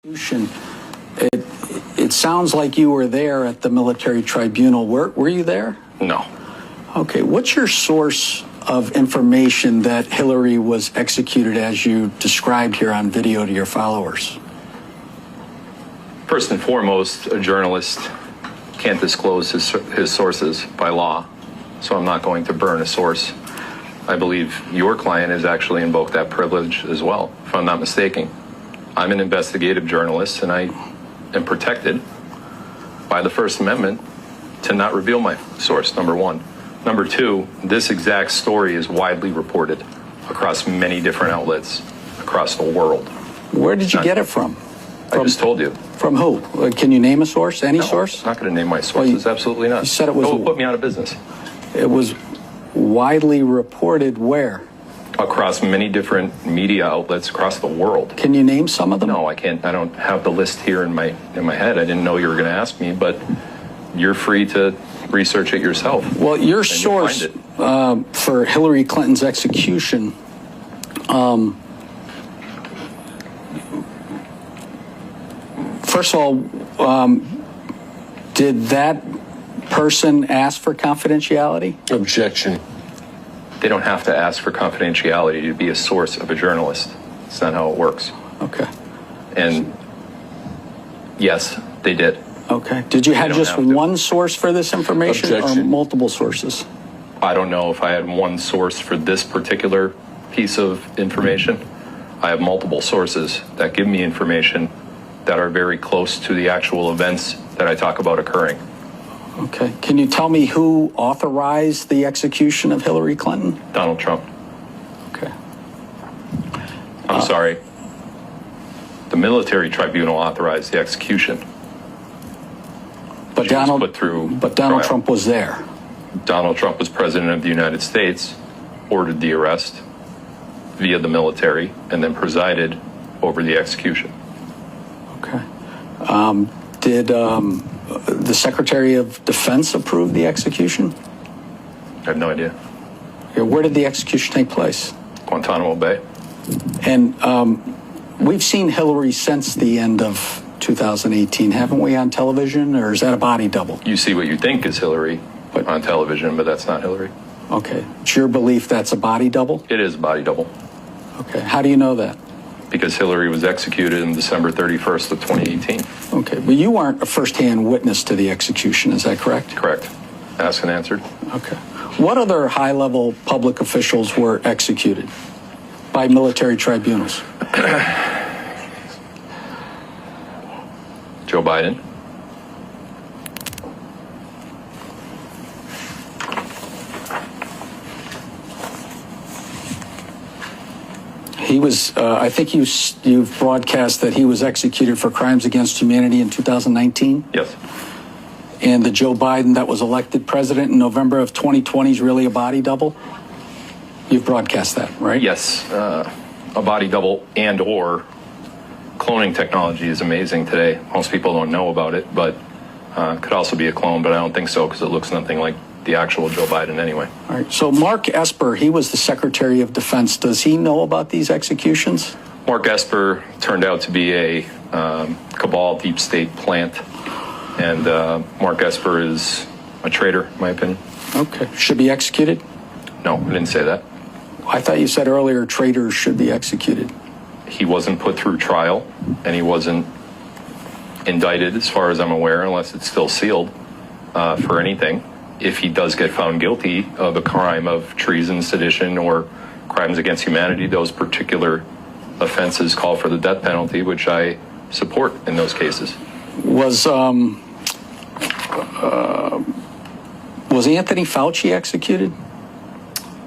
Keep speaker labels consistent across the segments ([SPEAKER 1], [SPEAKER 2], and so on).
[SPEAKER 1] It sounds like you were there at the military tribunal. Were you there?
[SPEAKER 2] No.
[SPEAKER 1] Okay. What's your source of information that Hillary was executed as you described here on video to your followers?
[SPEAKER 2] First and foremost, a journalist can't disclose his sources by law, so I'm not going to burn a source. I believe your client has actually invoked that privilege as well, if I'm not mistaken. I'm an investigative journalist, and I am protected by the First Amendment to not reveal my source, number one. Number two, this exact story is widely reported across many different outlets across the world.
[SPEAKER 1] Where did you get it from?
[SPEAKER 2] I just told you.
[SPEAKER 1] From who? Can you name a source? Any source?
[SPEAKER 2] I'm not going to name my sources. Absolutely not.
[SPEAKER 1] You said it was.
[SPEAKER 2] It will put me out of business.
[SPEAKER 1] It was widely reported where?
[SPEAKER 2] Across many different media outlets across the world.
[SPEAKER 1] Can you name some of them?
[SPEAKER 2] No, I can't. I don't have the list here in my head. I didn't know you were going to ask me, but you're free to research it yourself.
[SPEAKER 1] Well, your source for Hillary Clinton's execution, first of all, did that person ask for confidentiality?
[SPEAKER 3] Objection.
[SPEAKER 2] They don't have to ask for confidentiality to be a source of a journalist. It's not how it works.
[SPEAKER 1] Okay.
[SPEAKER 2] And yes, they did.
[SPEAKER 1] Okay. Did you have just one source for this information
[SPEAKER 3] Objection.
[SPEAKER 1] or multiple sources?
[SPEAKER 2] I don't know if I had one source for this particular piece of information. I have multiple sources that give me information that are very close to the actual events that I talk about occurring.
[SPEAKER 1] Okay. Can you tell me who authorized the execution of Hillary Clinton?
[SPEAKER 2] Donald Trump.
[SPEAKER 1] Okay.
[SPEAKER 2] I'm sorry. The military tribunal authorized the execution.
[SPEAKER 1] But
[SPEAKER 2] She was
[SPEAKER 1] Donald
[SPEAKER 2] put through
[SPEAKER 1] Donald
[SPEAKER 2] trial.
[SPEAKER 1] Trump was there.
[SPEAKER 2] Donald Trump was president of the United States, ordered the arrest via the military, and then presided over the execution.
[SPEAKER 1] Okay. Did the Secretary of Defense approve the execution?
[SPEAKER 2] I have no idea.
[SPEAKER 1] Yeah, where did the execution take place?
[SPEAKER 2] Guantanamo Bay.
[SPEAKER 1] And we've seen Hillary since the end of 2018, haven't we, on television, or is that a body double?
[SPEAKER 2] You see what you think is Hillary on television, but that's not Hillary.
[SPEAKER 1] Okay. It's your belief that's a body double?
[SPEAKER 2] It is a body double.
[SPEAKER 1] Okay. How do you know that?
[SPEAKER 2] Because Hillary was executed on December 31st of 2018.
[SPEAKER 1] Okay. But you weren't a first-hand witness to the execution, is that correct?
[SPEAKER 2] Correct. Asked and answered.
[SPEAKER 1] Okay. What other high-level public officials were executed by military tribunals?
[SPEAKER 2] Joe Biden.
[SPEAKER 1] He was, I think you've broadcast that he was executed for crimes against humanity in 2019.
[SPEAKER 2] Yes.
[SPEAKER 1] And the Joe Biden that was elected president in November of 2020 is really a body double? You've broadcast that, right?
[SPEAKER 2] Yes. A body double and or cloning technology is amazing today. Most people don't know about it, but could also be a clone, but I don't think so because it looks nothing like the actual Joe Biden anyway.
[SPEAKER 1] All right. So Mark Esper, he was the Secretary of Defense. Does he know about these executions?
[SPEAKER 2] Mark Esper turned out to be a cabal deep state plant, and Mark Esper is a traitor, in my opinion.
[SPEAKER 1] Okay. Should be executed?
[SPEAKER 2] No, I didn't say that.
[SPEAKER 1] I thought you said earlier traitors should be executed.
[SPEAKER 2] He wasn't put through trial, and he wasn't indicted, as far as I'm aware, unless it's still sealed for anything. If he does get found guilty of a crime of treason, sedition, or crimes against humanity, those particular offenses call for the death penalty, which I support in those cases.
[SPEAKER 1] Was Anthony Fauci executed?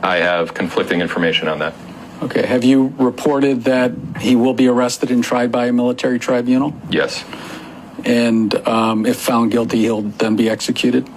[SPEAKER 2] I have conflicting information on that.
[SPEAKER 1] Okay. Have you reported that he will be arrested and tried by a military tribunal?
[SPEAKER 2] Yes.
[SPEAKER 1] And if found guilty, he'll then be executed?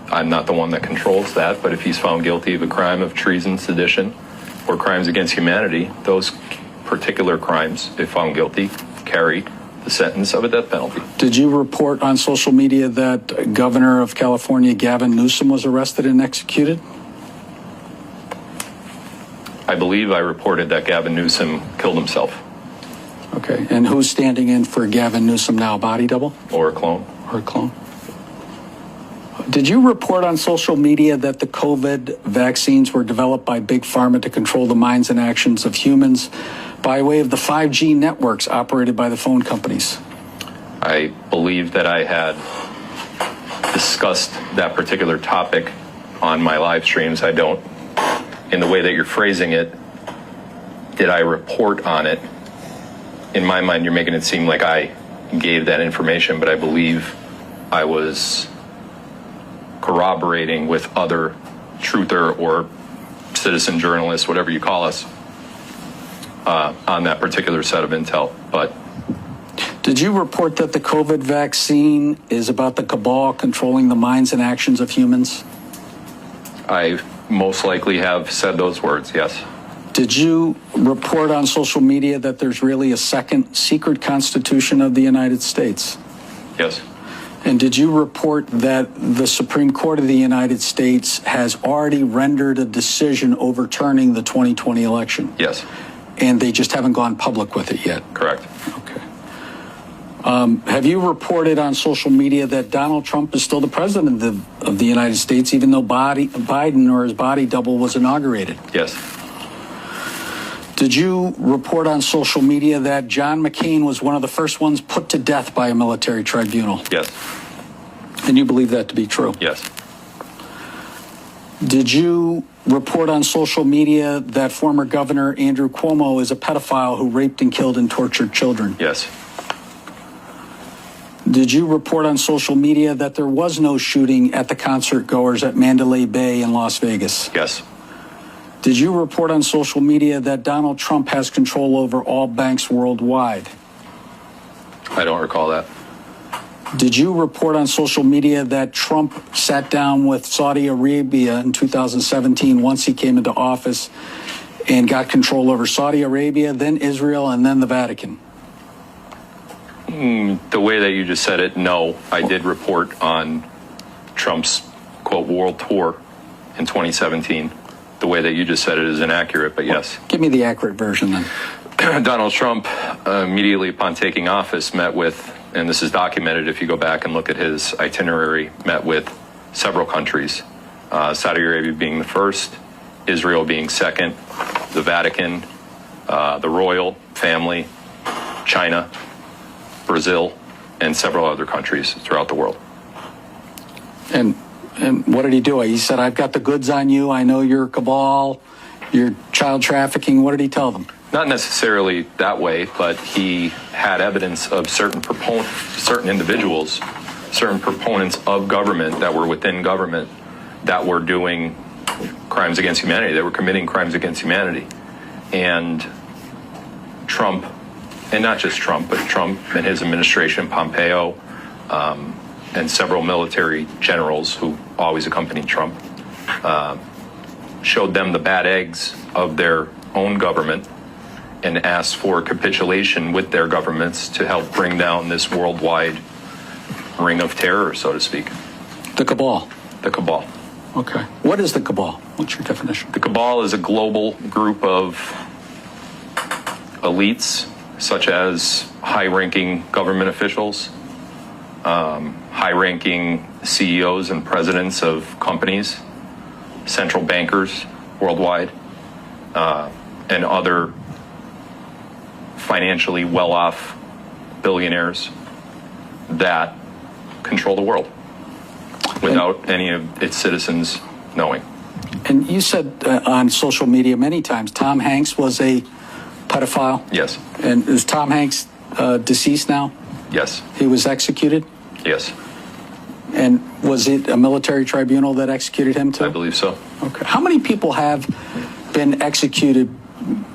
[SPEAKER 2] I'm not the one that controls that, but if he's found guilty of a crime of treason, sedition, or crimes against humanity, those particular crimes, if found guilty, carry the sentence of a death penalty.
[SPEAKER 1] Did you report on social media that Governor of California, Gavin Newsom, was arrested and executed?
[SPEAKER 2] I believe I reported that Gavin Newsom killed himself.
[SPEAKER 1] Okay. And who's standing in for Gavin Newsom now? Body double
[SPEAKER 2] or a clone.
[SPEAKER 1] or a clone? Did you report on social media that the COVID vaccines were developed by Big Pharma to control the minds and actions of humans by way of the 5G networks operated by the phone companies?
[SPEAKER 2] I believe that I had discussed that particular topic on my live streams. I don't, in the way that you're phrasing it, did I report on it? In my mind, you're making it seem like I gave that information, but I believe I was corroborating with other truther or citizen journalists, whatever you call us, on that particular set of intel. But
[SPEAKER 1] did you report that the COVID vaccine is about the cabal controlling the minds and actions of humans?
[SPEAKER 2] I most likely have said those words, yes.
[SPEAKER 1] Did you report on social media that there's really a second secret constitution of the United States?
[SPEAKER 2] Yes.
[SPEAKER 1] And did you report that the Supreme Court of the United States has already rendered a decision overturning the 2020 election?
[SPEAKER 2] Yes.
[SPEAKER 1] And they just haven't gone public with it yet?
[SPEAKER 2] Correct.
[SPEAKER 1] Okay. Have you reported on social media that Donald Trump is still the president of the United States, even though Biden or his body double was inaugurated?
[SPEAKER 2] Yes.
[SPEAKER 1] Did you report on social media that John McCain was one of the first ones put to death by a military tribunal?
[SPEAKER 2] Yes.
[SPEAKER 1] And you believe that to be true?
[SPEAKER 2] Yes.
[SPEAKER 1] Did you report on social media that former Governor Andrew Cuomo is a pedophile who raped and killed and tortured children?
[SPEAKER 2] Yes.
[SPEAKER 1] Did you report on social media that there was no shooting at the concert goers at Mandalay Bay in Las Vegas?
[SPEAKER 2] Yes.
[SPEAKER 1] Did you report on social media that Donald Trump has control over all banks worldwide?
[SPEAKER 2] I don't recall that.
[SPEAKER 1] Did you report on social media that Trump sat down with Saudi Arabia in 2017 once he came into office and got control over Saudi Arabia, then Israel, and then the Vatican?
[SPEAKER 2] The way that you just said it, no. I did report on Trump's, quote, world tour in 2017. The way that you just said it is inaccurate, but yes.
[SPEAKER 1] Give me the accurate version then.
[SPEAKER 2] Donald Trump, immediately upon taking office, met with, and this is documented if you go back and look at his itinerary, met with several countries. Saudi Arabia being the first, Israel being second, the Vatican, the royal family, China, Brazil, and several other countries throughout the world.
[SPEAKER 1] And what did he do? He said, I've got the goods on you. I know you're cabal, you're child trafficking. What did he tell them?
[SPEAKER 2] Not necessarily that way, but he had evidence of certain individuals, certain proponents of government that were within government that were doing crimes against humanity, that were committing crimes against humanity. And Trump, and not just Trump, but Trump and his administration, Pompeo, and several military generals who always accompanied Trump, showed them the bad eggs of their own government and asked for capitulation with their governments to help bring down this worldwide ring of terror, so to speak.
[SPEAKER 1] The cabal.
[SPEAKER 2] The cabal.
[SPEAKER 1] Okay. What is the cabal? What's your definition?
[SPEAKER 2] The cabal is a global group of elites, such as high-ranking government officials, high-ranking CEOs and presidents of companies, central bankers worldwide, and other financially well-off billionaires that control the world without any of its citizens knowing.
[SPEAKER 1] And you said on social media many times Tom Hanks was a pedophile.
[SPEAKER 2] Yes.
[SPEAKER 1] And is Tom Hanks deceased now?
[SPEAKER 2] Yes.
[SPEAKER 1] He was executed?
[SPEAKER 2] Yes.
[SPEAKER 1] And was it a military tribunal that executed him too?
[SPEAKER 2] I believe so.
[SPEAKER 1] Okay. How many people have been executed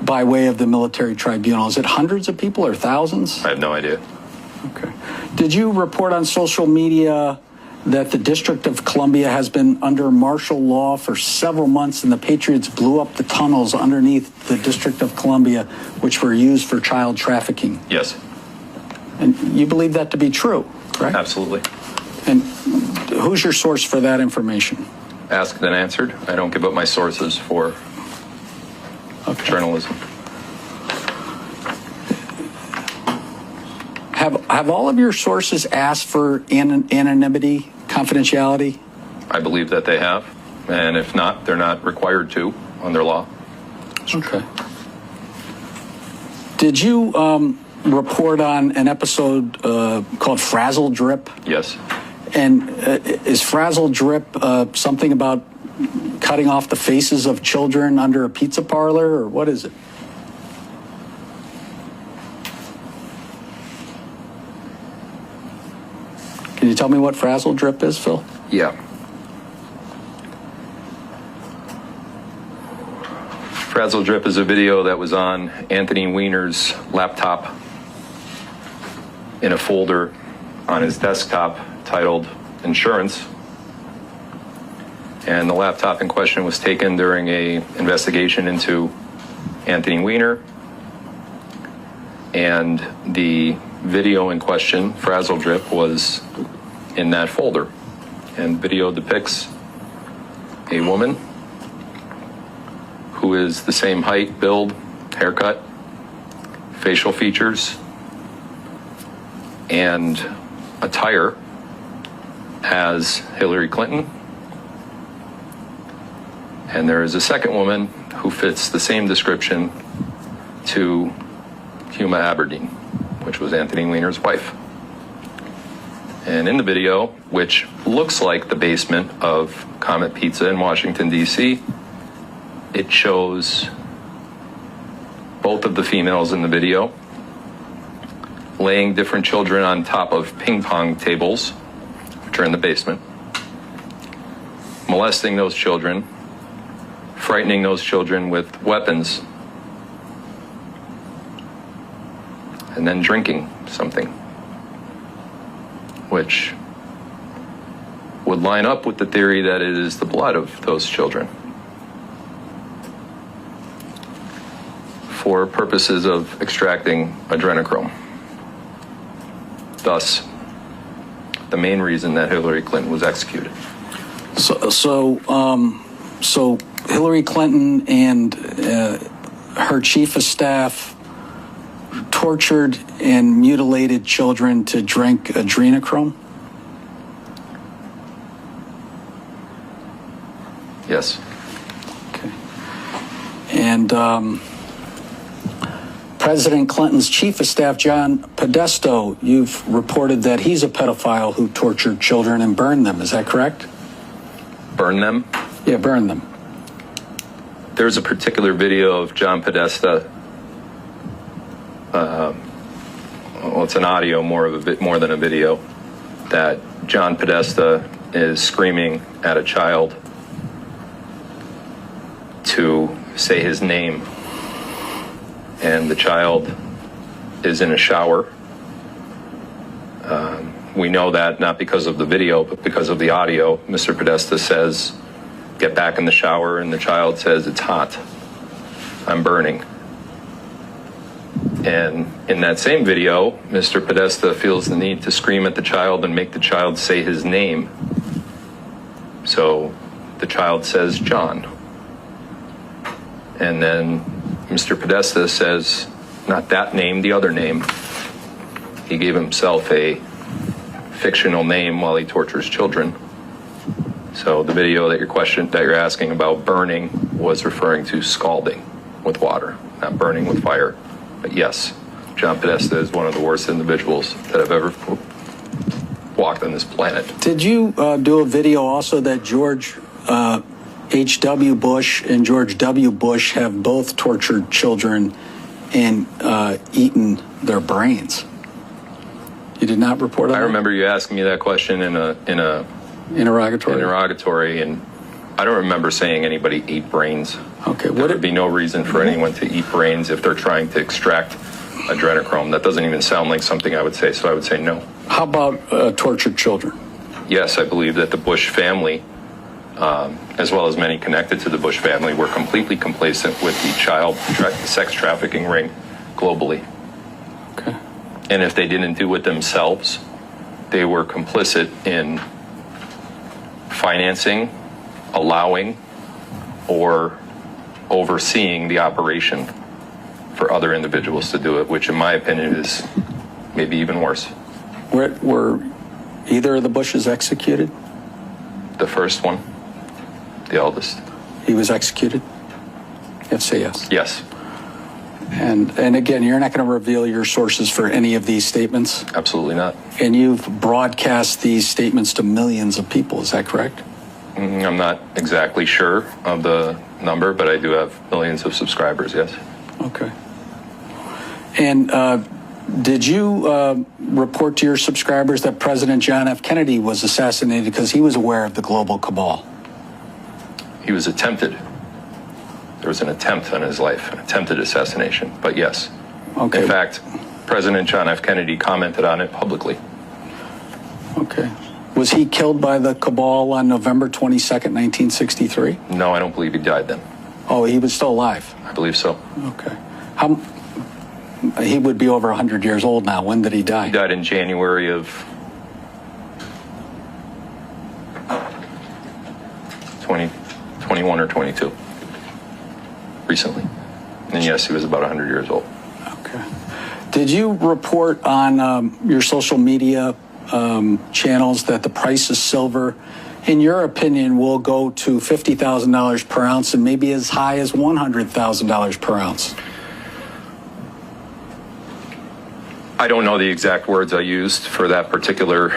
[SPEAKER 1] by way of the military tribunal? Is it hundreds of people or thousands?
[SPEAKER 2] I have no idea.
[SPEAKER 1] Okay. Did you report on social media that the District of Columbia has been under martial law for several months and the Patriots blew up the tunnels underneath the District of Columbia, which were used for child trafficking?
[SPEAKER 2] Yes.
[SPEAKER 1] And you believe that to be true, correct?
[SPEAKER 2] Absolutely.
[SPEAKER 1] And who's your source for that information?
[SPEAKER 2] Asked and answered. I don't give up my sources for journalism.
[SPEAKER 1] Have all of your sources asked for anonymity, confidentiality?
[SPEAKER 2] I believe that they have, and if not, they're not required to under law.
[SPEAKER 1] Okay. Did you report on an episode called Frazzle Drip?
[SPEAKER 2] Yes.
[SPEAKER 1] And is Frazzle Drip something about cutting off the faces of children under a pizza parlor, or what is it? Can you tell me what Frazzle Drip is, Phil?
[SPEAKER 2] Yeah. Frazzle Drip is a video that was on Anthony Weiner's laptop in a folder on his desktop titled Insurance. And the laptop in question was taken during a investigation into Anthony Weiner. And the video in question, Frazzle Drip, was in that folder. And video depicts a woman who is the same height, build, haircut, facial features, and attire as Hillary Clinton. And there is a second woman who fits the same description to Huma Aberdeen, which was Anthony Weiner's wife. And in the video, which looks like the basement of Comet Pizza in Washington, D.C., it shows both of the females in the video laying different children on top of ping pong tables, which are in the basement, molesting those children, frightening those children with weapons, and then drinking something, which would line up with the theory that it is the blood of those children for purposes of extracting adrenochrome. Thus, the main reason that Hillary Clinton was executed.
[SPEAKER 1] So Hillary Clinton and her chief of staff tortured and mutilated children to drink adrenochrome?
[SPEAKER 2] Yes.
[SPEAKER 1] Okay. And President Clinton's chief of staff, John Podesta, you've reported that he's a pedophile who tortured children and burned them. Is that correct?
[SPEAKER 2] Burn them?
[SPEAKER 1] Yeah, burned them.
[SPEAKER 2] There's a particular video of John Podesta. Well, it's an audio, more than a video, that John Podesta is screaming at a child to say his name, and the child is in a shower. We know that not because of the video, but because of the audio. Mr. Podesta says, "Get back in the shower," and the child says, "It's hot. I'm burning." And in that same video, Mr. Podesta feels the need to scream at the child and make the child say his name. So the child says, "John." And then Mr. Podesta says, not that name, the other name. He gave himself a fictional name while he tortures children. So the video that you're asking about burning was referring to scalding with water, not burning with fire. But yes, John Podesta is one of the worst individuals that have ever walked on this planet.
[SPEAKER 1] Did you do a video also that George H.W. Bush and George W. Bush have both tortured children and eaten their brains? You did not report on that?
[SPEAKER 2] I remember you asking me that question in a interrogatory, and I don't remember saying anybody ate brains.
[SPEAKER 1] Okay.
[SPEAKER 2] There would be no reason for anyone to eat brains if they're trying to extract adrenochrome. That doesn't even sound like something I would say, so I would say no.
[SPEAKER 1] How about tortured children?
[SPEAKER 2] Yes, I believe that the Bush family, as well as many connected to the Bush family, were completely complacent with the child sex trafficking ring globally.
[SPEAKER 1] Okay.
[SPEAKER 2] And if they didn't do it themselves, they were complicit in financing, allowing, or overseeing the operation for other individuals to do it, which in my opinion is maybe even worse.
[SPEAKER 1] Were either of the Bushes executed?
[SPEAKER 2] The first one, the eldest.
[SPEAKER 1] He was executed? You have to say yes.
[SPEAKER 2] Yes,
[SPEAKER 1] And again, you're not going to reveal your sources for any of these statements?
[SPEAKER 2] absolutely not.
[SPEAKER 1] And you've broadcast these statements to millions of people, is that correct?
[SPEAKER 2] I'm not exactly sure of the number, but I do have millions of subscribers, yes.
[SPEAKER 1] Okay. And did you report to your subscribers that President John F. Kennedy was assassinated because he was aware of the global cabal?
[SPEAKER 2] He was attempted. There was an attempt on his life, an attempted assassination, but yes.
[SPEAKER 1] Okay.
[SPEAKER 2] In fact, President John F. Kennedy commented on it publicly.
[SPEAKER 1] Okay. Was he killed by the cabal on November 22nd, 1963?
[SPEAKER 2] No, I don't believe he died then.
[SPEAKER 1] Oh, he was still alive.
[SPEAKER 2] I believe so.
[SPEAKER 1] Okay. He would be over 100 years old now. When did he die?
[SPEAKER 2] He died in January of 2021 or 22. Recently. And yes, he was about 100 years old.
[SPEAKER 1] Okay. Did you report on your social media channels that the price of silver, in your opinion, will go to $50,000 per ounce and maybe as high as $100,000 per ounce?
[SPEAKER 2] I don't know the exact words I used for that particular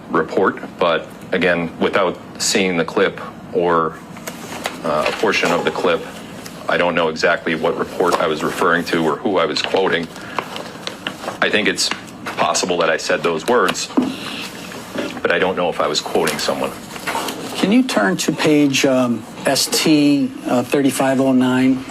[SPEAKER 2] report, but again, without seeing the clip or a portion of the clip, I don't know exactly what report I was referring to or who I was quoting. I think it's possible that I said those words, but I don't know if I was quoting someone.
[SPEAKER 1] Can you turn to page ST 3509?